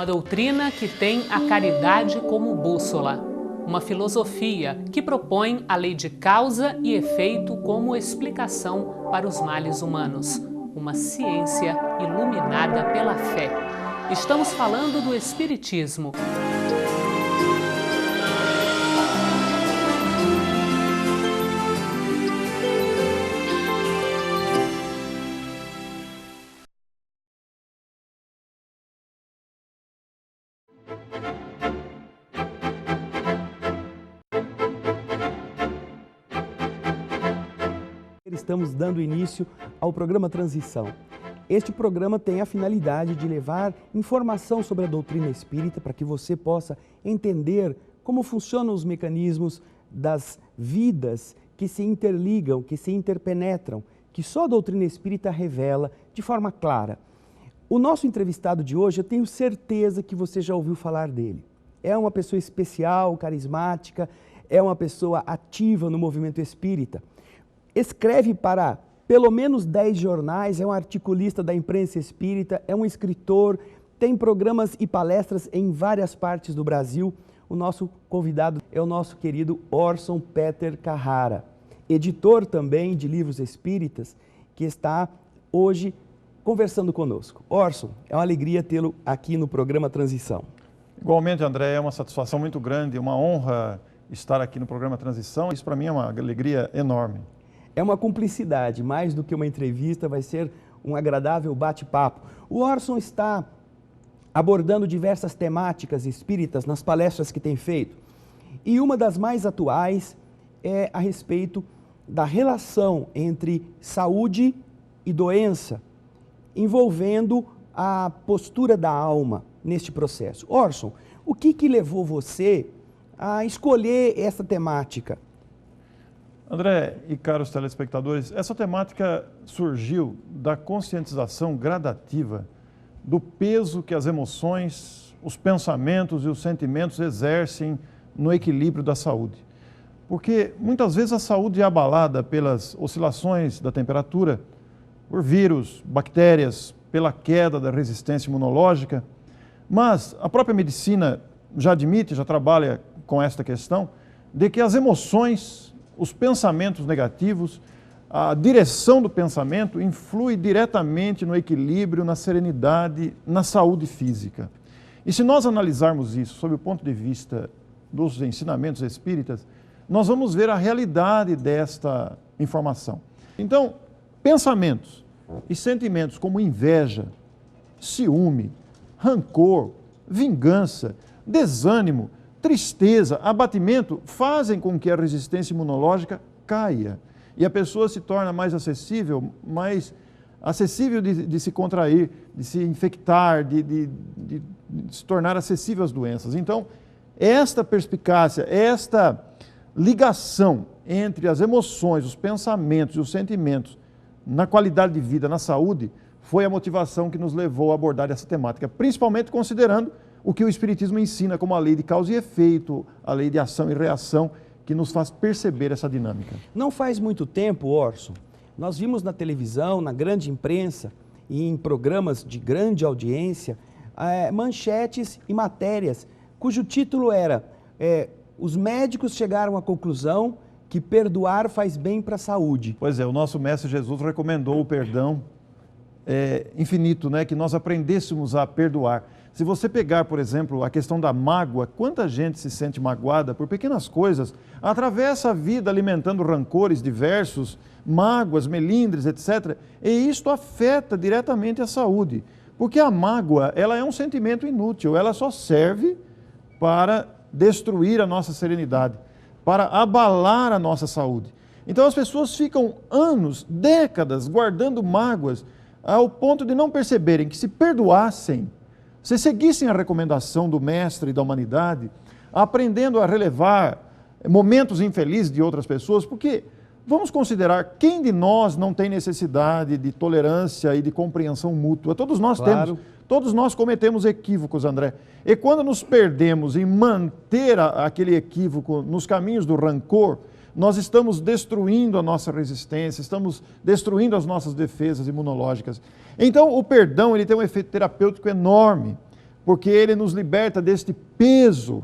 doutrina que tem a caridade como bússola. Uma filosofia que propõe a lei de causa e efeito como explicação para os males humanos. Uma ciência iluminada pela fé. Estamos falando do Espiritismo. Estamos dando início ao programa Transição. Este programa tem a finalidade de levar informação sobre a doutrina espírita para que você possa entender como funcionam os mecanismos das vidas que se interligam, que se interpenetram, que só a doutrina espírita revela de forma clara. O nosso entrevistado de hoje, eu tenho certeza que você já ouviu falar dele. É uma pessoa especial, carismática, é uma pessoa ativa no movimento espírita. Escreve para pelo menos 10 jornais, é um articulista da imprensa espírita, é um escritor, tem programas e palestras em várias partes do Brasil. O nosso convidado é o nosso querido Orson Peter Carrara, editor também de livros espíritas, que está hoje conversando conosco. Orson, é uma alegria tê-lo aqui no programa Transição. Igualmente, André, é uma satisfação muito grande, uma honra estar aqui no programa Transição. Isso para mim é uma alegria enorme. É uma cumplicidade, mais do que uma entrevista, vai ser um agradável bate-papo. O Orson está abordando diversas temáticas espíritas nas palestras que tem feito. E uma das mais atuais é a respeito da relação entre saúde e doença, envolvendo a postura da alma neste processo. Orson, o que levou você a escolher essa temática? André e caros telespectadores, essa temática surgiu da conscientização gradativa do peso que as emoções, os pensamentos e os sentimentos exercem no equilíbrio da saúde. Porque muitas vezes a saúde é abalada pelas oscilações da temperatura, por vírus, bactérias, pela queda da resistência imunológica, mas a própria medicina já admite, já trabalha com esta questão, de que as emoções, os pensamentos negativos, a direção do pensamento influi diretamente no equilíbrio, na serenidade, na saúde física. E se nós analisarmos isso sob o ponto de vista dos ensinamentos espíritas, nós vamos ver a realidade desta informação. Então, pensamentos e sentimentos como inveja, ciúme, rancor, vingança, desânimo, tristeza, abatimento, fazem com que a resistência imunológica caia. E a pessoa se torna mais acessível de se contrair, de se infectar, de se tornar acessível às doenças. Então, esta perspicácia, esta ligação entre as emoções, os pensamentos e os sentimentos na qualidade de vida, na saúde, foi a motivação que nos levou a abordar essa temática, principalmente considerando o que o Espiritismo ensina como a lei de causa e efeito, a lei de ação e reação, que nos faz perceber essa dinâmica. Não faz muito tempo, Orson, nós vimos na televisão, na grande imprensa e em programas de grande audiência, manchetes e matérias cujo título era os médicos chegaram à conclusão que perdoar faz bem para a saúde. Pois é, o nosso Mestre Jesus recomendou o perdão infinito, né? Que nós aprendêssemos a perdoar. Se você pegar, por exemplo, a questão da mágoa, quanta gente se sente magoada por pequenas coisas, atravessa a vida alimentando rancores diversos, mágoas, melindres, etc. E isto afeta diretamente a saúde, porque a mágoa, ela é um sentimento inútil, ela só serve para destruir a nossa serenidade, para abalar a nossa saúde. Então as pessoas ficam anos, décadas, guardando mágoas, ao ponto de não perceberem que se perdoassem, se seguissem a recomendação do Mestre e da humanidade, aprendendo a relevar momentos infelizes de outras pessoas, porque vamos considerar quem de nós não tem necessidade de tolerância e de compreensão mútua. Todos nós temos, todos nós cometemos equívocos, André. E quando nos perdemos em manter aquele equívoco nos caminhos do rancor, nós estamos destruindo a nossa resistência, estamos destruindo as nossas defesas imunológicas. Então, o perdão ele tem um efeito terapêutico enorme, porque ele nos liberta deste peso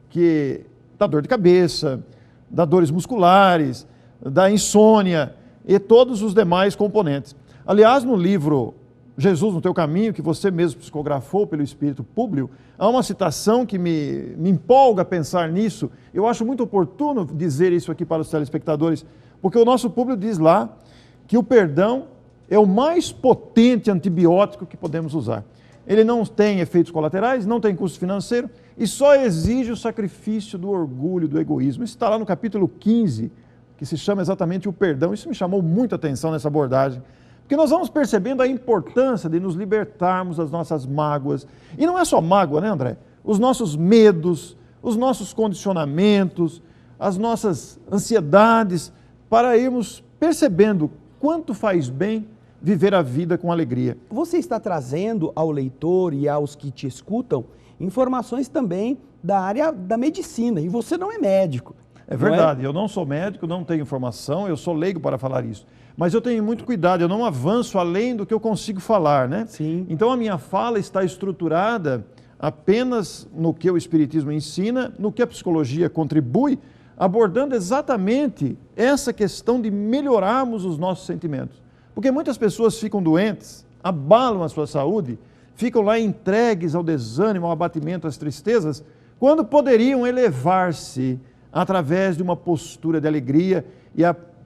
que da dor de cabeça, das dores musculares, da insônia e todos os demais componentes. Aliás, no livro Jesus no Teu Caminho, que você mesmo psicografou pelo Espírito Públio, há uma citação que me empolga a pensar nisso. Eu acho muito oportuno dizer isso aqui para os telespectadores, porque o nosso Públio diz lá que o perdão é o mais potente antibiótico que podemos usar. Ele não tem efeitos colaterais, não tem custo financeiro e só exige o sacrifício do orgulho, do egoísmo. Isso está lá no capítulo 15, que se chama exatamente o perdão. Isso me chamou muita atenção nessa abordagem, porque nós vamos percebendo a importância de nos libertarmos das nossas mágoas. E não é só mágoa, né, André? Os nossos medos, os nossos condicionamentos, as nossas ansiedades, para irmos percebendo quanto faz bem viver a vida com alegria. Você está trazendo ao leitor e aos que te escutam informações também da área da medicina, e você não é médico. É verdade, eu não sou médico, não tenho formação, eu sou leigo para falar isso. Mas eu tenho muito cuidado, eu não avanço além do que eu consigo falar, né? Sim. Então a minha fala está estruturada apenas no que o Espiritismo ensina, no que a psicologia contribui, abordando exatamente essa questão de melhorarmos os nossos sentimentos. Porque muitas pessoas ficam doentes, abalam a sua saúde, ficam lá entregues ao desânimo, ao abatimento, às tristezas, quando poderiam elevar-se através de uma postura de alegria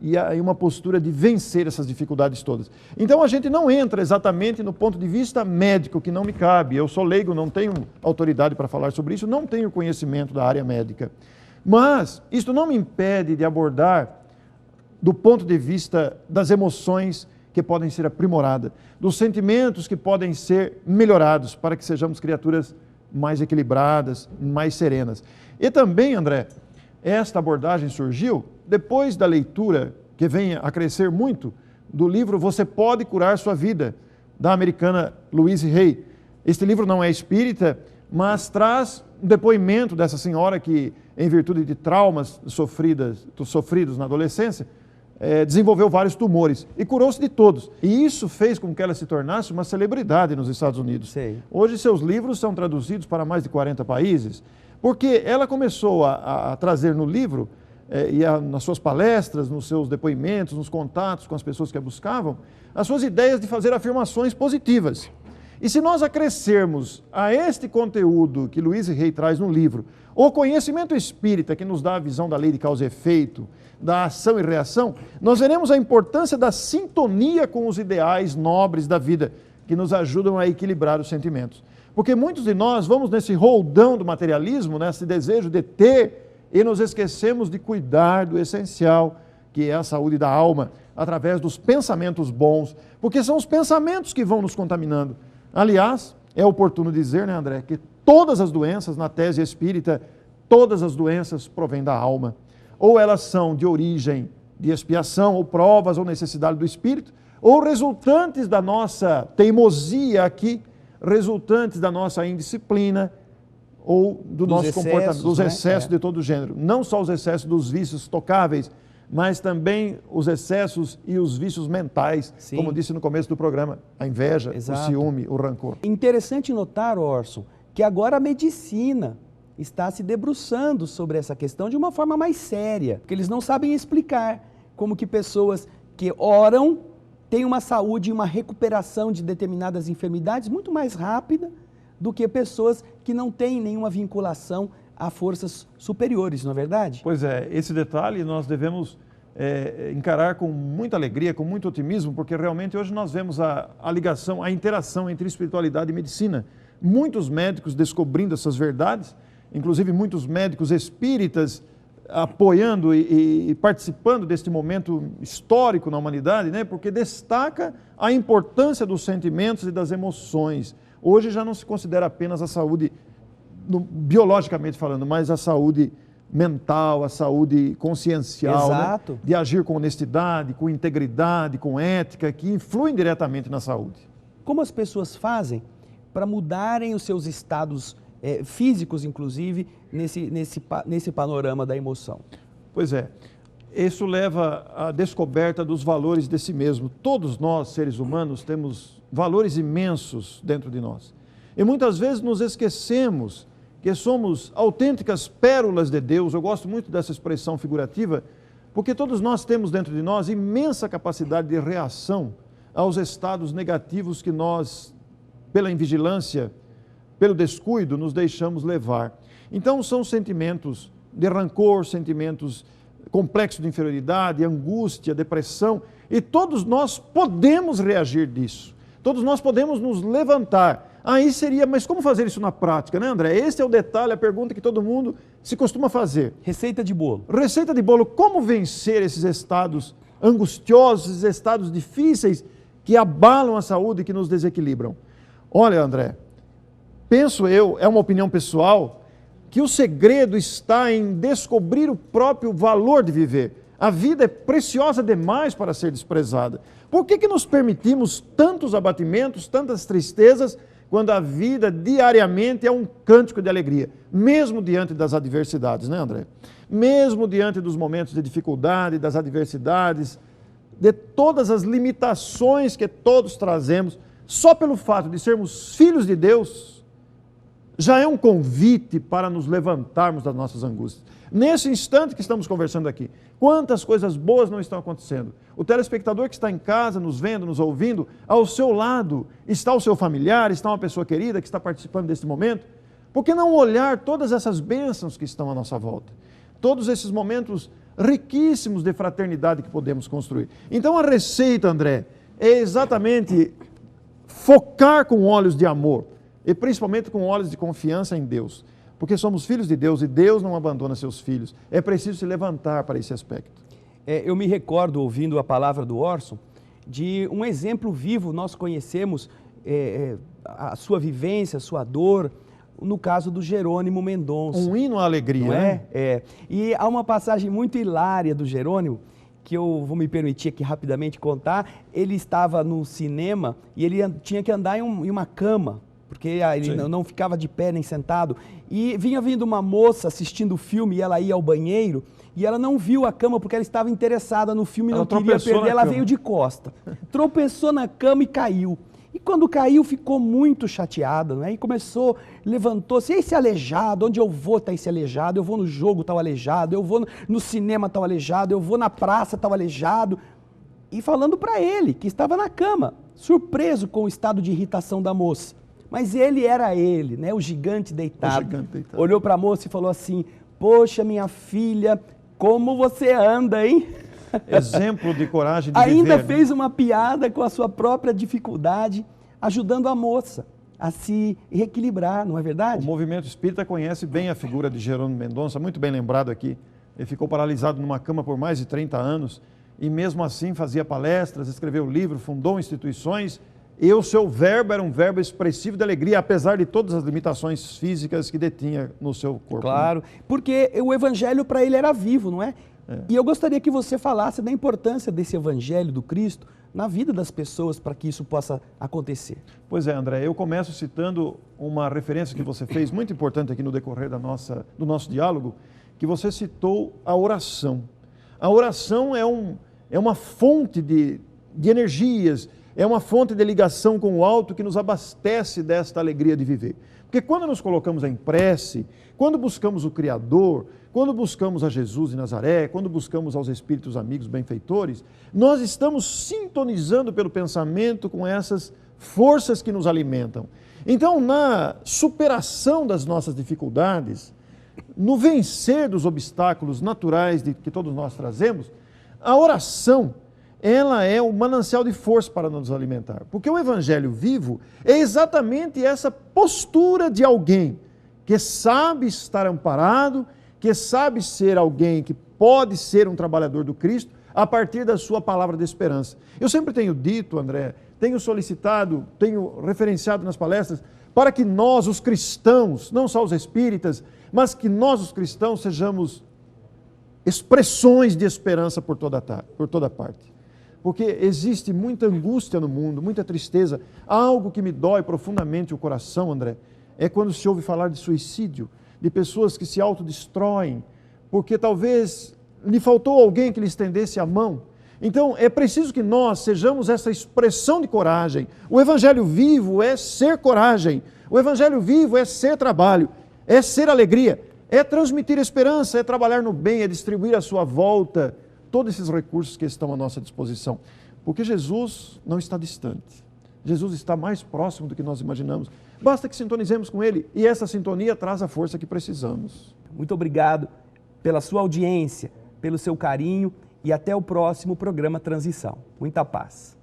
e uma postura de vencer essas dificuldades todas. Então a gente não entra exatamente no ponto de vista médico, que não me cabe. Eu sou leigo, não tenho autoridade para falar sobre isso, não tenho conhecimento da área médica. Mas isso não me impede de abordar do ponto de vista das emoções que podem ser aprimoradas, dos sentimentos que podem ser melhorados para que sejamos criaturas mais equilibradas, mais serenas. E também, André, esta abordagem surgiu depois da leitura, que vem a crescer muito, do livro Você Pode Curar Sua Vida, da americana Louise Hay. Este livro não é espírita, mas traz um depoimento dessa senhora que, em virtude de traumas sofridos na adolescência, desenvolveu vários tumores e curou-se de todos. E isso fez com que ela se tornasse uma celebridade nos Estados Unidos. Sei. Hoje seus livros são traduzidos para mais de 40 países, porque ela começou a trazer no livro, nas suas palestras, nos seus depoimentos, nos contatos com as pessoas que a buscavam, as suas ideias de fazer afirmações positivas. E se nós acrescermos a este conteúdo que Louise Hay traz no livro, o conhecimento espírita que nos dá a visão da lei de causa e efeito, da ação e reação, nós veremos a importância da sintonia com os ideais nobres da vida, que nos ajudam a equilibrar os sentimentos. Porque muitos de nós vamos nesse roldão do materialismo, nesse desejo de ter, e nos esquecemos de cuidar do essencial, que é a saúde da alma, através dos pensamentos bons, porque são os pensamentos que vão nos contaminando. Aliás, é oportuno dizer, né, André, que todas as doenças, na tese espírita, todas as doenças provêm da alma. Ou elas são de origem de expiação, ou provas, ou necessidade do espírito, ou resultantes da nossa teimosia aqui, resultantes da nossa indisciplina, ou do nosso comportamento, dos excessos, né? De todo gênero. Não só os excessos dos vícios tocáveis, mas também os excessos e os vícios mentais, sim, como disse no começo do programa, a inveja, exato, o ciúme, o rancor. Interessante notar, Orson, que agora a medicina está se debruçando sobre essa questão de uma forma mais séria, porque eles não sabem explicar como que pessoas que oram têm uma saúde e uma recuperação de determinadas enfermidades muito mais rápida do que pessoas que não têm nenhuma vinculação a forças superiores, não é verdade? Pois é, esse detalhe nós devemos encarar com muita alegria, com muito otimismo, porque realmente hoje nós vemos a ligação, a interação entre espiritualidade e medicina. Muitos médicos descobrindo essas verdades, inclusive muitos médicos espíritas apoiando e participando deste momento histórico na humanidade, né? Porque destaca a importância dos sentimentos e das emoções. Hoje já não se considera apenas a saúde, biologicamente falando, mas a saúde mental, a saúde consciencial, exato, né? De agir com honestidade, com integridade, com ética, que influem diretamente na saúde. Como as pessoas fazem para mudarem os seus estados físicos, inclusive, nesse panorama da emoção? Pois é, isso leva à descoberta dos valores de si mesmo. Todos nós, seres humanos, temos valores imensos dentro de nós. E muitas vezes nos esquecemos que somos autênticas pérolas de Deus. Eu gosto muito dessa expressão figurativa, porque todos nós temos dentro de nós imensa capacidade de reação aos estados negativos que nós, pela invigilância, pelo descuido, nos deixamos levar. Então são sentimentos de rancor, sentimentos complexos de inferioridade, angústia, depressão, e todos nós podemos reagir disso. Todos nós podemos nos levantar. Aí seria, mas como fazer isso na prática, né, André? Esse é o detalhe, a pergunta que todo mundo se costuma fazer. Receita de bolo. Receita de bolo, como vencer esses estados angustiosos, esses estados difíceis que abalam a saúde e que nos desequilibram? Olha, André, penso eu, é uma opinião pessoal, que o segredo está em descobrir o próprio valor de viver. A vida é preciosa demais para ser desprezada. Por que nos permitimos tantos abatimentos, tantas tristezas, quando a vida diariamente é um cântico de alegria, mesmo diante das adversidades, né, André? Mesmo diante dos momentos de dificuldade, das adversidades, de todas as limitações que todos trazemos, só pelo fato de sermos filhos de Deus, já é um convite para nos levantarmos das nossas angústias. Nesse instante que estamos conversando aqui, quantas coisas boas não estão acontecendo? O telespectador que está em casa, nos vendo, nos ouvindo, ao seu lado está o seu familiar, está uma pessoa querida que está participando desse momento. Por que não olhar todas essas bênçãos que estão à nossa volta? Todos esses momentos riquíssimos de fraternidade que podemos construir. Então a receita, André, é exatamente focar com olhos de amor e principalmente com olhos de confiança em Deus. Porque somos filhos de Deus e Deus não abandona seus filhos. É preciso se levantar para esse aspecto. Eu me recordo, ouvindo a palavra do Orson, de um exemplo vivo. Nós conhecemos a sua vivência, a sua dor, no caso do Jerônimo Mendonça. Um hino à alegria, não né? E há uma passagem muito hilária do Jerônimo, que eu vou me permitir aqui rapidamente contar. Ele estava no cinema e ele tinha que andar em uma cama, porque ele não ficava de pé nem sentado. E vinha vindo uma moça assistindo o filme e ela ia ao banheiro e ela não viu a cama porque ela estava interessada no filme e não queria perder. Ela veio de costa, tropeçou na cama e caiu. E quando caiu ficou muito chateada, né? E começou, levantou-se, esse aleijado, onde eu vou está esse aleijado, eu vou no jogo tal aleijado, eu vou no cinema tal aleijado, eu vou na praça tal aleijado. E falando para ele, que estava na cama, surpreso com o estado de irritação da moça. Mas ele era ele, né? O gigante deitado. Olhou para a moça e falou assim: poxa, minha filha, como você anda, hein? Exemplo de coragem de Ainda viver, fez né? uma piada com a sua própria dificuldade, ajudando a moça a se reequilibrar, não é verdade? O movimento espírita conhece bem a figura de Jerônimo Mendonça, muito bem lembrado aqui. Ele ficou paralisado numa cama por mais de 30 anos e mesmo assim fazia palestras, escreveu livros, fundou instituições. E o seu verbo era um verbo expressivo de alegria, apesar de todas as limitações físicas que detinha no seu corpo. Claro, porque o evangelho para ele era vivo, não é? E eu gostaria que você falasse da importância desse evangelho do Cristo na vida das pessoas para que isso possa acontecer. Pois é, André, eu começo citando uma referência que você fez, muito importante aqui no decorrer do nosso diálogo, que você citou a oração. A oração é uma fonte de energias, é uma fonte de ligação com o alto que nos abastece desta alegria de viver. Porque quando nos colocamos em prece, quando buscamos o Criador, quando buscamos a Jesus de Nazaré, quando buscamos aos Espíritos amigos benfeitores, nós estamos sintonizando pelo pensamento com essas forças que nos alimentam. Então, na superação das nossas dificuldades, no vencer dos obstáculos naturais que todos nós trazemos, a oração, ela é o manancial de força para nos alimentar. Porque o Evangelho vivo é exatamente essa postura de alguém que sabe estar amparado, que sabe ser alguém que pode ser um trabalhador do Cristo a partir da sua palavra de esperança. Eu sempre tenho dito, André, tenho solicitado, tenho referenciado nas palestras, para que nós, os cristãos, não só os espíritas, mas que nós, os cristãos, sejamos expressões de esperança por toda parte. Porque existe muita angústia no mundo, muita tristeza. Algo que me dói profundamente o coração, André, é quando se ouve falar de suicídio, de pessoas que se autodestroem, porque talvez lhe faltou alguém que lhe estendesse a mão. Então, é preciso que nós sejamos essa expressão de coragem. O Evangelho vivo é ser coragem. O Evangelho vivo é ser trabalho, é ser alegria, é transmitir esperança, é trabalhar no bem, é distribuir à sua volta todos esses recursos que estão à nossa disposição. Porque Jesus não está distante. Jesus está mais próximo do que nós imaginamos. Basta que sintonizemos com Ele e essa sintonia traz a força que precisamos. Muito obrigado pela sua audiência, pelo seu carinho e até o próximo programa Transição. Muita paz.